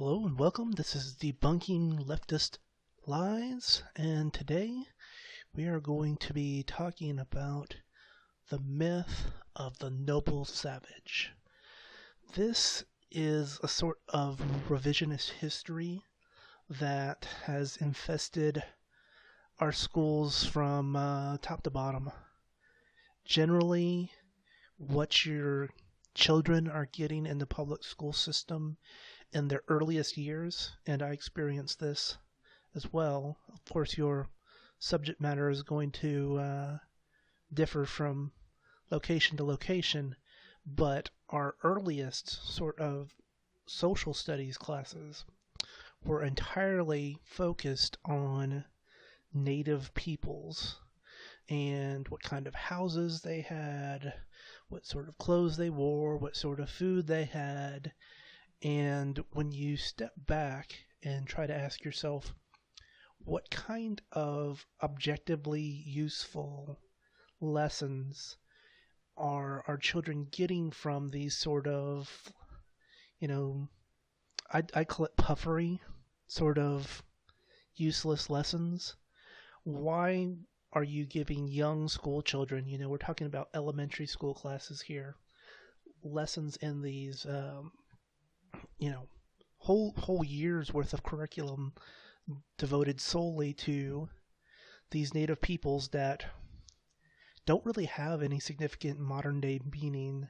Hello and welcome. This is Debunking Leftist Lies, and today we are going to be talking about the myth of the noble savage. This is a sort of revisionist history that has infested our schools from top to bottom. Generally, what your children are getting in the public school system in their earliest years, and I experienced this as well. Of course, your subject matter is going to differ from location to location, but our earliest sort of social studies classes were entirely focused on native peoples and what kind of houses they had, what sort of clothes they wore, what sort of food they had. And when you step back and try to ask yourself, what kind of objectively useful lessons are our children getting from these sort of, I call it puffery, sort of useless lessons? Why are you giving young school children, we're talking about elementary school classes here, lessons in these whole year's worth of curriculum devoted solely to these native peoples that don't really have any significant modern day meaning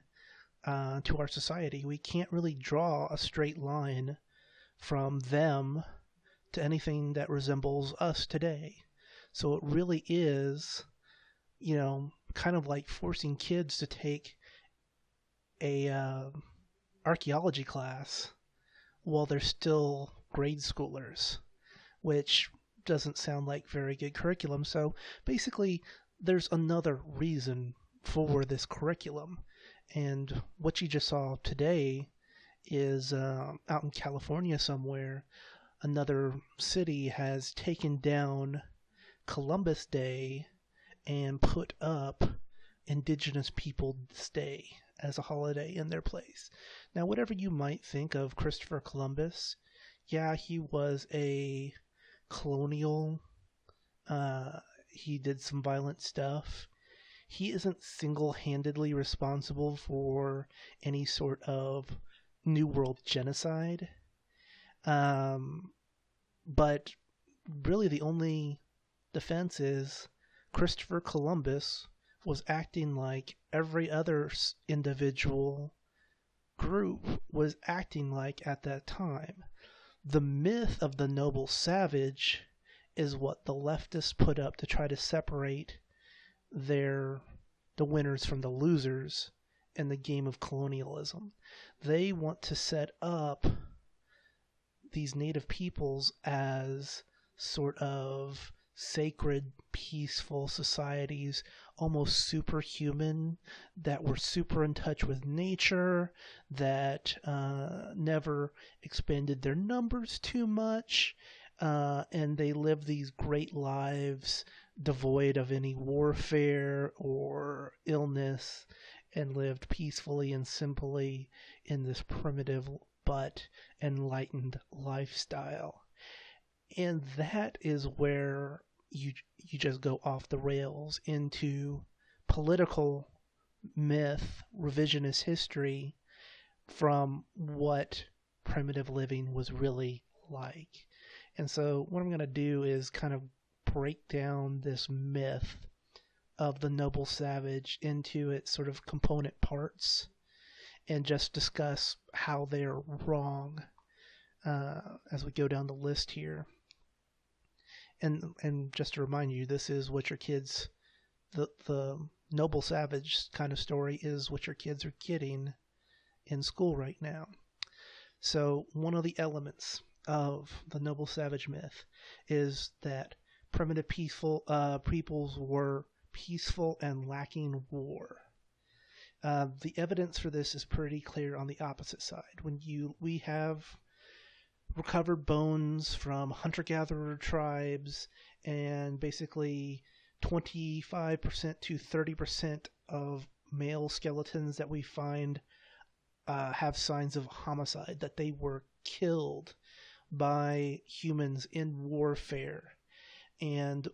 to our society. We can't really draw a straight line from them to anything that resembles us today. So it really is, kind of like forcing kids to take a archaeology class while they're still grade schoolers, which doesn't sound like very good curriculum. So basically, there's another reason for this curriculum. And what you just saw today is out in California somewhere, another city has taken down Columbus Day and put up Indigenous Peoples Day as a holiday in their place. Now, whatever you might think of Christopher Columbus, yeah, he was a colonial. He did some violent stuff. He isn't single-handedly responsible for any sort of New World genocide. But really the only defense is Christopher Columbus was acting like every other individual group was acting like at that time. The myth of the noble savage is what the leftists put up to try to separate the winners from the losers in the game of colonialism. They want to set up these native peoples as sort of sacred, peaceful societies, almost superhuman, that were super in touch with nature, that never expanded their numbers too much, and they lived these great lives devoid of any warfare or illness, and lived peacefully and simply in this primitive but enlightened lifestyle. And that is where you just go off the rails into political myth, revisionist history from what primitive living was really like. And so what I'm going to do is kind of break down this myth of the noble savage into its sort of component parts and just discuss how they're wrong as we go down the list here. And just to remind you, this is what your kids, the noble savage kind of story is what your kids are getting in school right now. So one of the elements of the noble savage myth is that primitive peoples were peaceful and lacking war. The evidence for this is pretty clear on the opposite side. We have recovered bones from hunter-gatherer tribes, and basically 25% to 30% of male skeletons that we find have signs of homicide, that they were killed by humans in warfare. And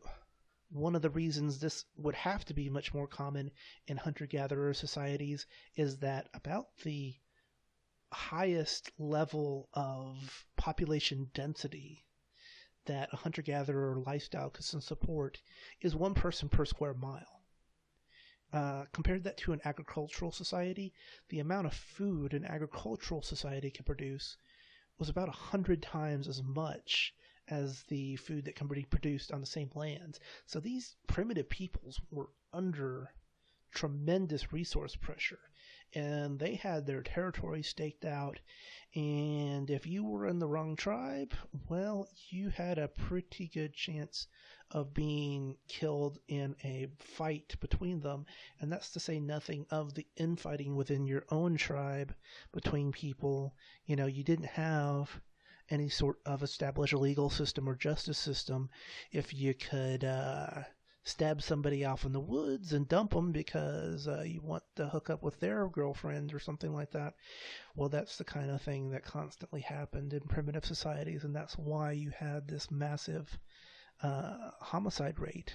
one of the reasons this would have to be much more common in hunter-gatherer societies is that about the highest level of population density that a hunter-gatherer lifestyle can support is one person per square mile. Compared that to an agricultural society, the amount of food an agricultural society can produce was about 100 times as much as the food that can be produced on the same lands. So these primitive peoples were under tremendous resource pressure, and they had their territory staked out, and if you were in the wrong tribe, well, you had a pretty good chance of being killed in a fight between them, and that's to say nothing of the infighting within your own tribe between people. You know, you didn't have any sort of established legal system or justice system. If you could stab somebody off in the woods and dump them because you want to hook up with their girlfriend or something like that, well, that's the kind of thing that constantly happened in primitive societies, and that's why you had this massive homicide rate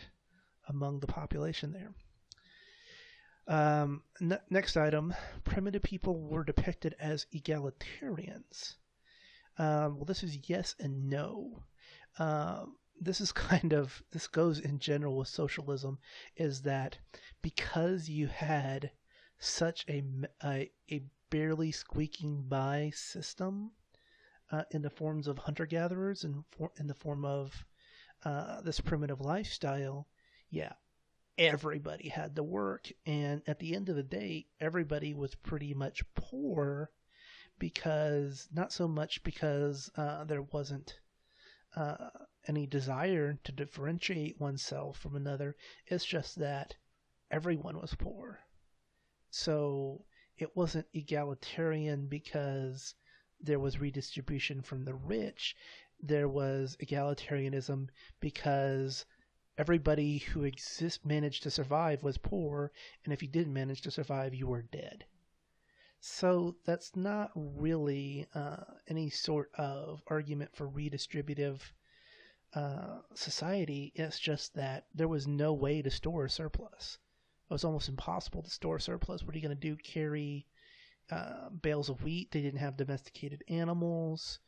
among the population there. Next item, primitive people were depicted as egalitarians. Well, this is yes and no. This goes in general with socialism, is that because you had such a barely squeaking by system in the forms of hunter-gatherers and in the form of this primitive lifestyle, yeah, everybody had to work, and at the end of the day, everybody was pretty much poor, because not so much because there wasn't any desire to differentiate oneself from another. It's just that everyone was poor. So it wasn't egalitarian because there was redistribution from the rich. There was egalitarianism because everybody who managed to survive was poor, and if you didn't manage to survive, you were dead. So that's not really any sort of argument for redistributive society. It's just that there was no way to store a surplus. It was almost impossible to store a surplus. What are you going to do? Carry bales of wheat? They didn't have domesticated animals.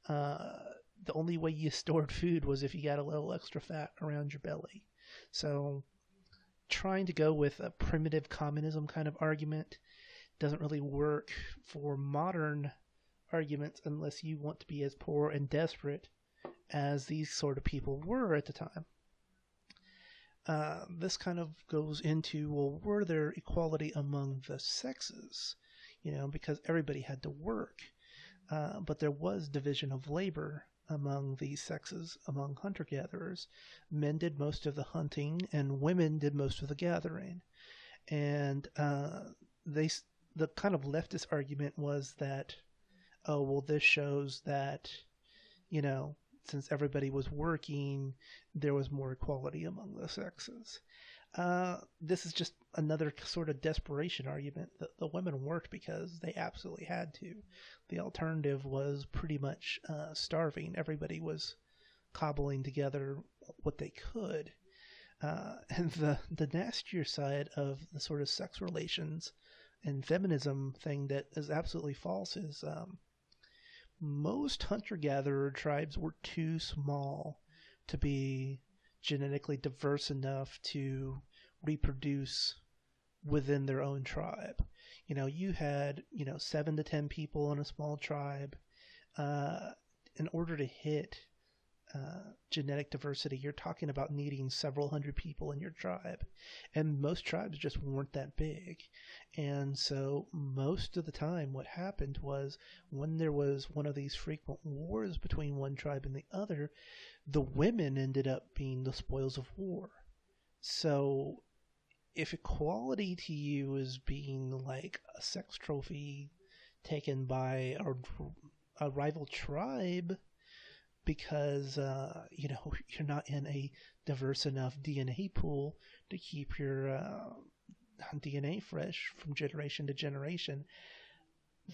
The only way you stored food was if you got a little extra fat around your belly. So trying to go with a primitive communism kind of argument doesn't really work for modern arguments unless you want to be as poor and desperate as these sort of people were at the time. This kind of goes into, well, were there equality among the sexes? You know, because everybody had to work, but there was division of labor among these sexes, among hunter-gatherers. Men did most of the hunting, and women did most of the gathering. And the kind of leftist argument was that, oh, well, this shows that, you know, since everybody was working, there was more equality among the sexes. This is just another sort of desperation argument. The women worked because they absolutely had to. The alternative was pretty much starving. Everybody was cobbling together what they could. And the nastier side of the sort of sex relations and feminism thing that is absolutely false is most hunter-gatherer tribes were too small to be genetically diverse enough to reproduce within their own tribe. You know, you had, 7 to 10 people in a small tribe. In order to hit genetic diversity, you're talking about needing several hundred people in your tribe. And most tribes just weren't that big. And so most of the time what happened was when there was one of these frequent wars between one tribe and the other, the women ended up being the spoils of war. So if equality to you is being like a sex trophy taken by a rival tribe because, you're not in a diverse enough DNA pool to keep your DNA fresh from generation to generation,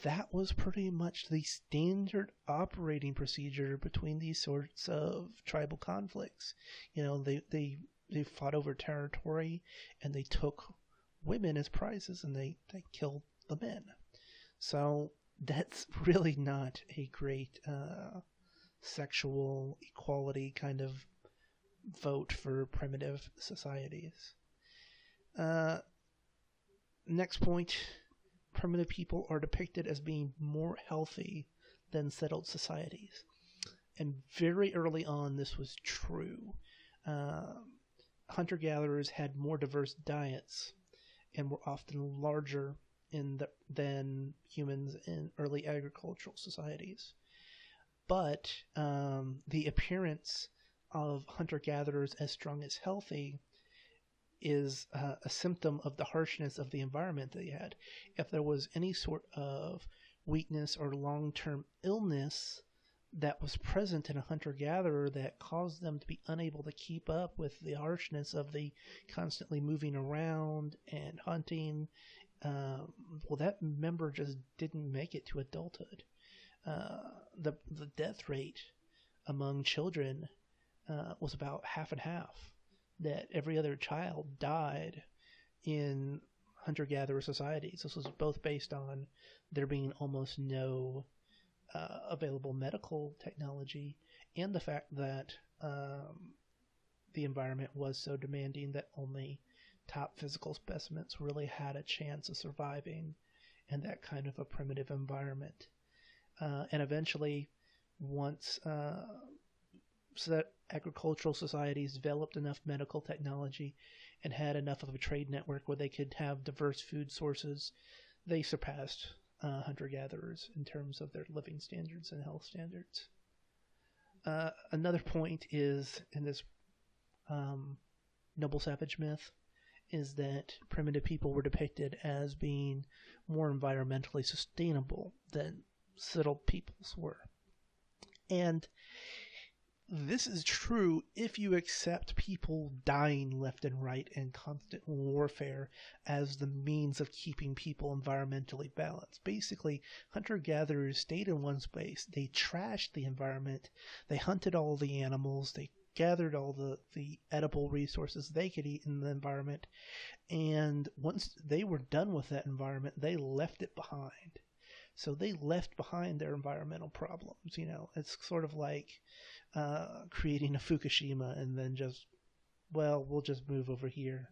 that was pretty much the standard operating procedure between these sorts of tribal conflicts. They fought over territory, and they took women as prizes, and they killed the men. So that's really not a great sexual equality kind of vote for primitive societies. Next point, primitive people are depicted as being more healthy than settled societies. And very early on, this was true. Hunter-gatherers had more diverse diets and were often larger than humans in early agricultural societies. But the appearance of hunter-gatherers as strong as healthy is a symptom of the harshness of the environment they had. If there was any sort of weakness or long-term illness that was present in a hunter-gatherer that caused them to be unable to keep up with the harshness of the constantly moving around and hunting, well, that member just didn't make it to adulthood. The death rate among children was about half and half. That every other child died in hunter-gatherer societies. This was both based on there being almost no available medical technology, and the fact that the environment was so demanding that only top physical specimens really had a chance of surviving in that kind of a primitive environment. And eventually, once so that agricultural societies developed enough medical technology and had enough of a trade network where they could have diverse food sources, they surpassed hunter-gatherers in terms of their living standards and health standards. Another point is, in this noble savage myth, is that primitive people were depicted as being more environmentally sustainable than settled peoples were. And this is true if you accept people dying left and right in constant warfare as the means of keeping people environmentally balanced. Basically, hunter-gatherers stayed in one space. They trashed the environment. They hunted all the animals. They gathered all the edible resources they could eat in the environment. And once they were done with that environment, they left it behind. So they left behind their environmental problems. It's sort of like creating a Fukushima and then we'll just move over here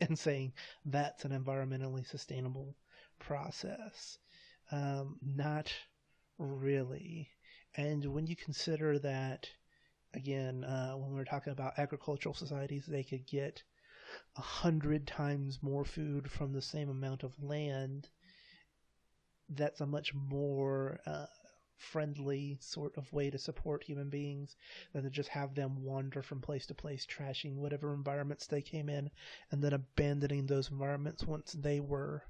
and saying that's an environmentally sustainable process. Not really. And when you consider that, again, when we're talking about agricultural societies, they could get 100 times more food from the same amount of land. That's a much more friendly sort of way to support human beings than to just have them wander from place to place, trashing whatever environments they came in, and then abandoning those environments once they were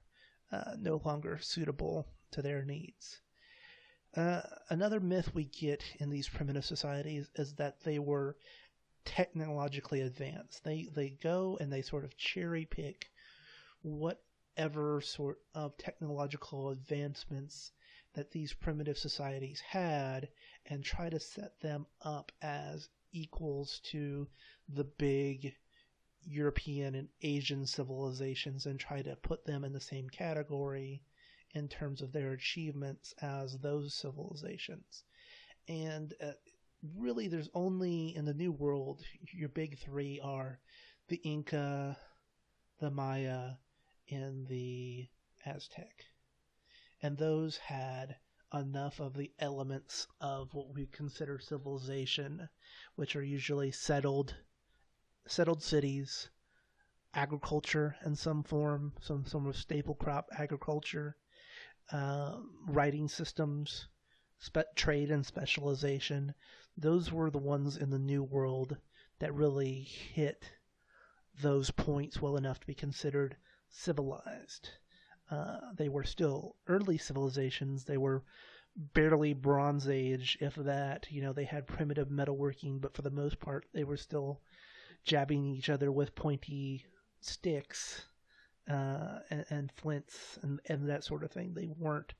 no longer suitable to their needs. Another myth we get in these primitive societies is that they were technologically advanced. They go and they sort of cherry pick whatever sort of technological advancements that these primitive societies had and try to set them up as equals to the big European and Asian civilizations and try to put them in the same category in terms of their achievements as those civilizations. And really, there's only, in the New World, your big three are the Inca, the Maya, and the Aztec. And those had enough of the elements of what we consider civilization, which are usually settled cities, agriculture in some form, some sort of staple crop agriculture, writing systems, trade and specialization. Those were the ones in the New World that really hit those points well enough to be considered civilized. They were still early civilizations. They were barely Bronze Age, if that. They had primitive metalworking, but for the most part, they were still jabbing each other with pointy sticks and flints and that sort of thing. They weren't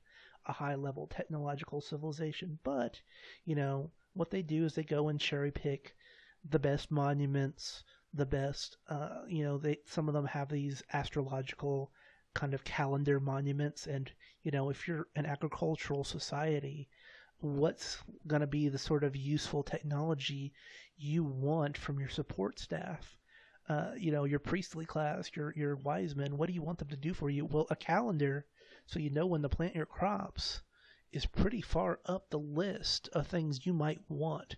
a high-level technological civilization. But, what they do is they go and cherry pick the best monuments, the best, some of them have these astrological kind of calendar monuments. And, if you're an agricultural society, what's going to be the sort of useful technology you want from your support staff? Your priestly class, your wise men, what do you want them to do for you? Well, a calendar, so you know when to plant your crops, is pretty far up the list of things you might want.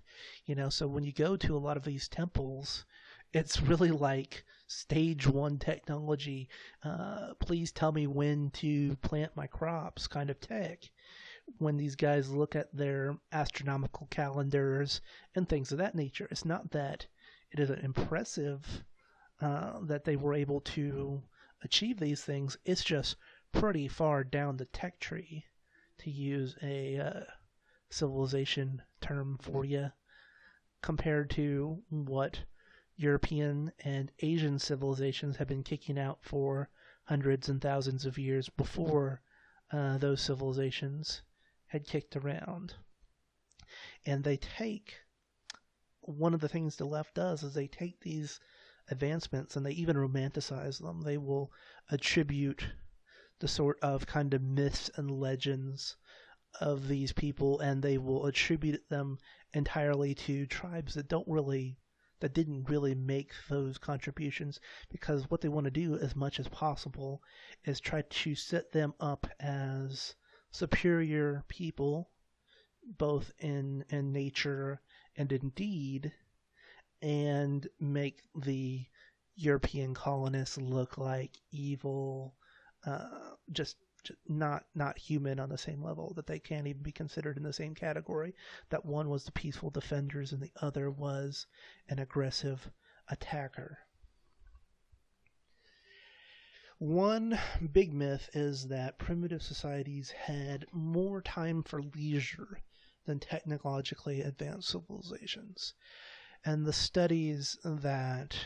So when you go to a lot of these temples, it's really like stage one technology. Please tell me when to plant my crops kind of tech. When these guys look at their astronomical calendars and things of that nature, it's not that it isn't impressive that they were able to achieve these things. It's just pretty far down the tech tree, to use a civilization term for you, compared to what European and Asian civilizations have been kicking out for hundreds and thousands of years before those civilizations had kicked around. And one of the things the left does is they take these advancements and they even romanticize them. They will attribute the sort of kind of myths and legends of these people, and they will attribute them entirely to tribes that didn't really make those contributions, because what they want to do as much as possible is try to set them up as superior people, both in nature and in deed, and make the European colonists look like evil, just not human on the same level, that they can't even be considered in the same category, that one was the peaceful defenders and the other was an aggressive attacker. One big myth is that primitive societies had more time for leisure than technologically advanced civilizations. And the studies that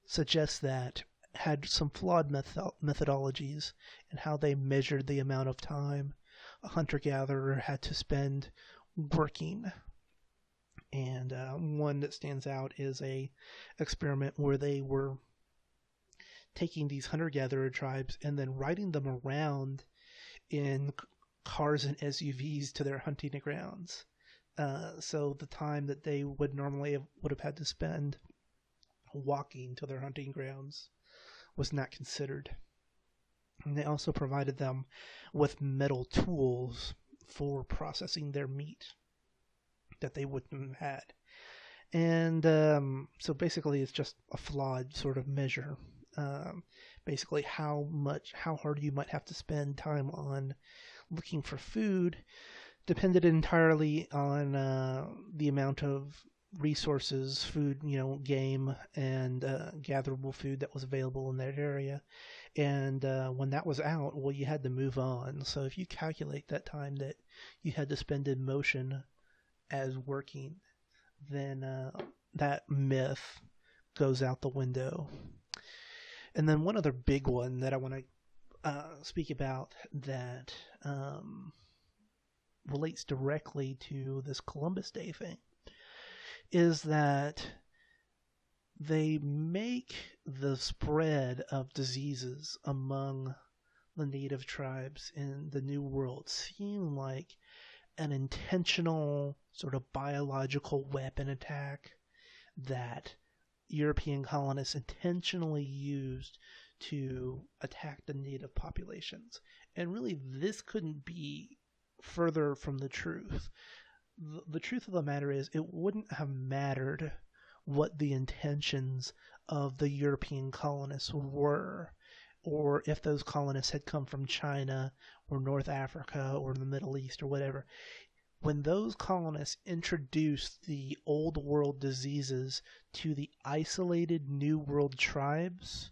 suggest that had some flawed methodologies in how they measured the amount of time a hunter-gatherer had to spend working. And one that stands out is a experiment where they were taking these hunter-gatherer tribes and then riding them around in cars and SUVs to their hunting grounds. So the time that they would have had to spend walking to their hunting grounds was not considered. And they also provided them with metal tools for processing their meat that they wouldn't have had. And so basically it's just a flawed sort of measure. Basically how hard you might have to spend time on looking for food depended entirely on the amount of resources, food, game, and gatherable food that was available in that area. And when that was out, well, you had to move on. So if you calculate that time that you had to spend in motion as working, then that myth goes out the window. And then one other big one that I want to speak about that relates directly to this Columbus Day thing is that they make the spread of diseases among the native tribes in the New World seem like an intentional sort of biological weapon attack that European colonists intentionally used to attack the native populations. And really, this couldn't be further from the truth. The truth of the matter is, it wouldn't have mattered what the intentions of the European colonists were, or if those colonists had come from China or North Africa or the Middle East or whatever. When those colonists introduced the old world diseases to the isolated New World tribes,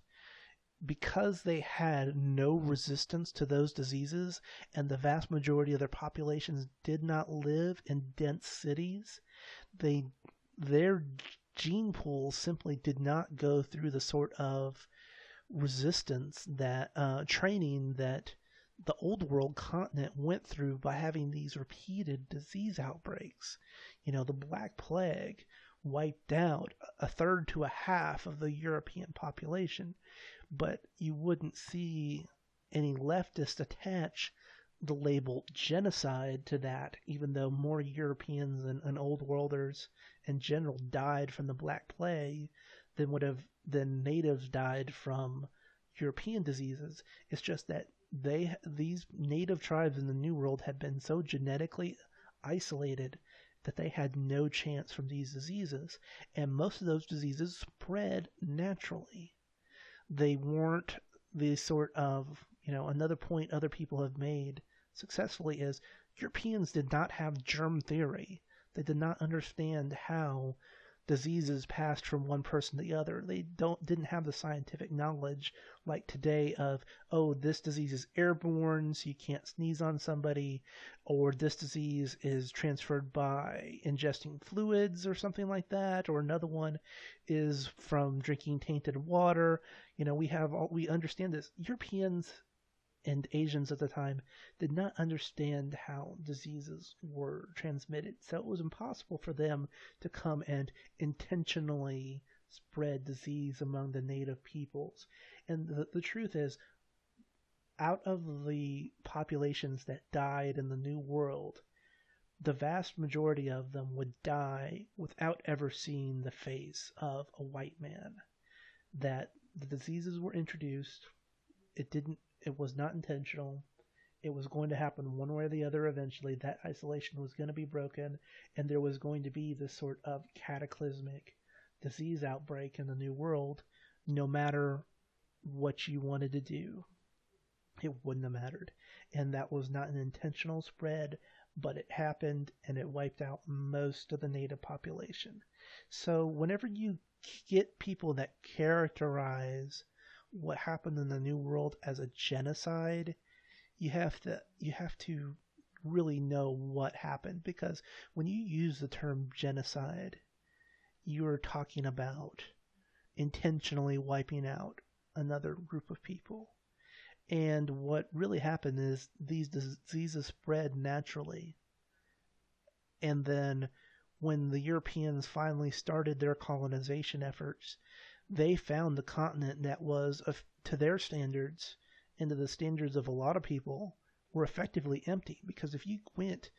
because they had no resistance to those diseases and the vast majority of their populations did not live in dense cities, their gene pools simply did not go through the sort of resistance that training that the old world continent went through by having these repeated disease outbreaks. The Black Plague wiped out a third to a half of the European population, but you wouldn't see any leftists attach the label genocide to that, even though more Europeans and old worlders in general died from the Black Plague than natives died from European diseases. It's just that these native tribes in the New World had been so genetically isolated that they had no chance from these diseases, and most of those diseases spread naturally. They weren't the sort of, another point other people have made successfully is Europeans did not have germ theory. They did not understand how diseases passed from one person to the other. They didn't have the scientific knowledge like today of, oh, this disease is airborne, so you can't sneeze on somebody, or this disease is transferred by ingesting fluids or something like that, or another one is from drinking tainted water. We understand this. Europeans and Asians at the time did not understand how diseases were transmitted. So it was impossible for them to come and intentionally spread disease among the native peoples. And the truth is, out of the populations that died in the New World, the vast majority of them would die without ever seeing the face of a white man. That the diseases were introduced, it was not intentional. It was going to happen one way or the other eventually. That isolation was going to be broken, and there was going to be this sort of cataclysmic disease outbreak in the New World, no matter what you wanted to do. It wouldn't have mattered. And that was not an intentional spread, but it happened, and it wiped out most of the native population. So whenever you get people that characterize what happened in the New World as a genocide, you have to really know what happened, because when you use the term genocide, you're talking about intentionally wiping out another group of people. And what really happened is these diseases spread naturally. And then when the Europeans finally started their colonization efforts, they found the continent that was, to their standards, and to the standards of a lot of people, were effectively empty. Because if you went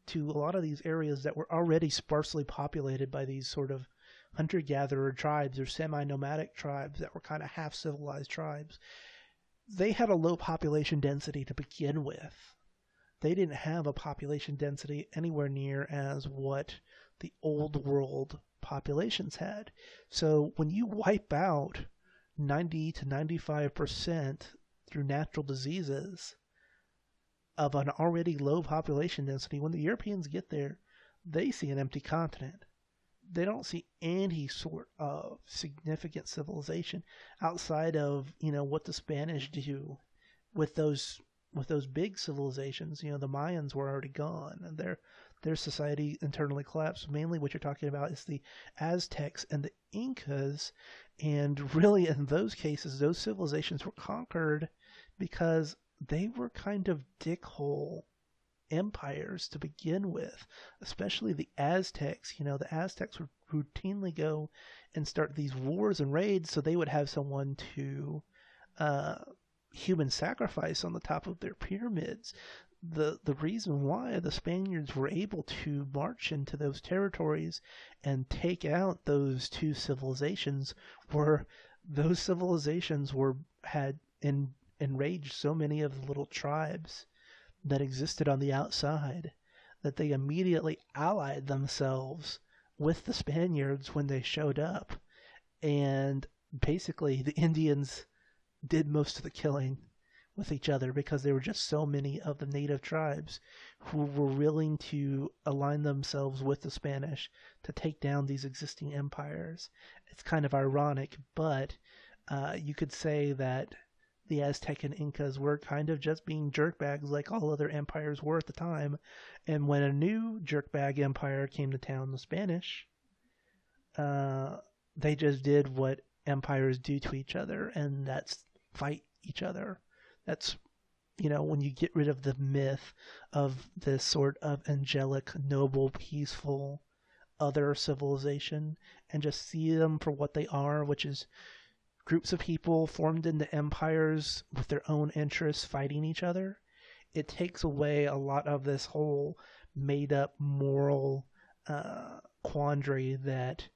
to a lot of these areas that were already sparsely populated by these sort of hunter-gatherer tribes or semi-nomadic tribes that were kind of half-civilized tribes, they had a low population density to begin with. They didn't have a population density anywhere near as what the old world populations had. So when you wipe out 90 to 95% through natural diseases of an already low population density, when the Europeans get there, they see an empty continent. They don't see any sort of significant civilization outside of, what the Spanish do with those big civilizations. The Mayans were already gone, and their society internally collapsed. Mainly what you're talking about is the Aztecs and the Incas, and really in those cases, those civilizations were conquered because they were kind of dickhole empires to begin with, especially the Aztecs. The Aztecs would routinely go and start these wars and raids, so they would have someone to human sacrifice on the top of their pyramids. The reason why the Spaniards were able to march into those territories and take out those two civilizations were those civilizations had enraged so many of the little tribes that existed on the outside that they immediately allied themselves with the Spaniards when they showed up. And basically the Indians did most of the killing with each other because there were just so many of the native tribes who were willing to align themselves with the Spanish to take down these existing empires. It's kind of ironic, but you could say that the Aztec and Incas were kind of just being jerkbags like all other empires were at the time. And when a new jerkbag empire came to town, the Spanish, they just did what empires do to each other, and that's fight each other. That's, when you get rid of the myth of this sort of angelic, noble, peaceful other civilization and just see them for what they are, which is groups of people formed into empires with their own interests fighting each other, it takes away a lot of this whole made up moral quandary that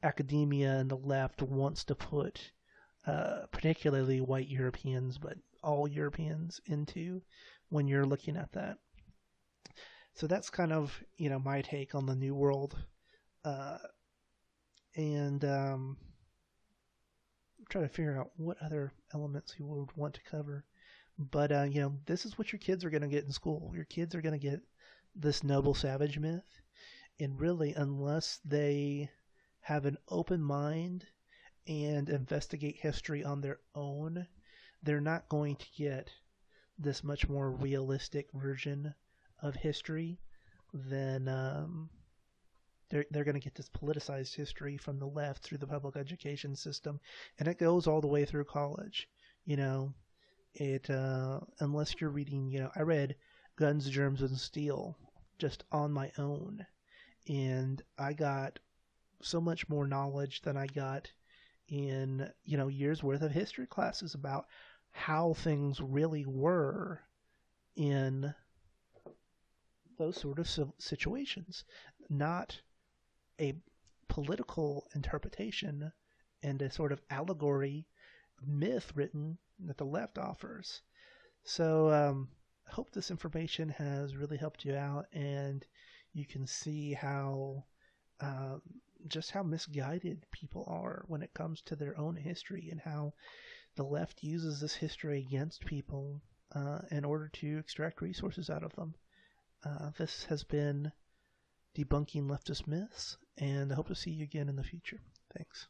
academia and the left wants to put particularly white Europeans, but all Europeans into when you're looking at that. So that's kind of, my take on the New World. And try to figure out what other elements you would want to cover. But, this is what your kids are going to get in school. Your kids are going to get this noble savage myth. And really, unless they have an open mind and investigate history on their own, they're not going to get this much more realistic version of history than they're going to get this politicized history from the left through the public education system, and it goes all the way through college. It unless you're reading, I read Guns, Germs, and Steel just on my own, and I got so much more knowledge than I got in years worth of history classes about how things really were in those sort of situations, not a political interpretation and a sort of allegory myth written that the left offers. So I hope this information has really helped you out, and you can see how just how misguided people are when it comes to their own history, and how the left uses this history against people in order to extract resources out of them. This has been Debunking Leftist Myths, and I hope to see you again in the future. Thanks.